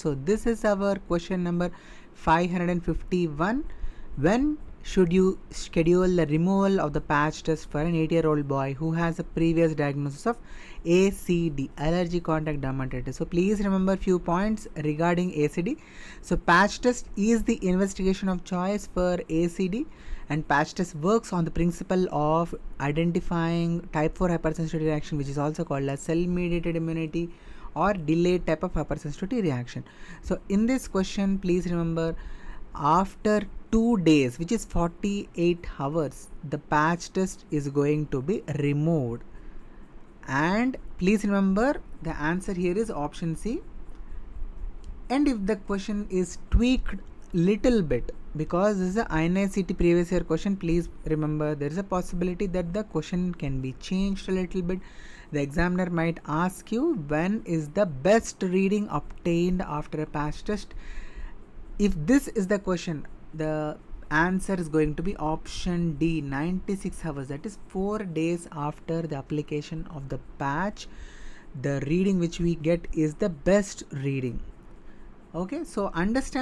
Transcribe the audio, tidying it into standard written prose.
So this is our question number 551. When should you schedule the removal of the patch test for an 8-year-old boy who has a previous diagnosis of ACD, allergic contact dermatitis? So please remember few points regarding ACD. So patch test is the investigation of choice for ACD, and patch test works on the principle of identifying type 4 hypersensitivity reaction, which is also called as cell mediated immunity or delayed type of hypersensitivity reaction. So in this question, please remember, after 2 days, which is 48 hours, the patch test is going to be removed. And please remember, the answer here is option C. And if the question is tweaked little bit, because this is a NEET previous year question, please remember there is a possibility that the question can be changed a little bit. The examiner might ask you, when is the best reading obtained after a patch test? If this is the question, the answer is going to be option D, 96 hours, that is 4 days after the application of the patch. The reading which we get is the best reading. Okay, so understand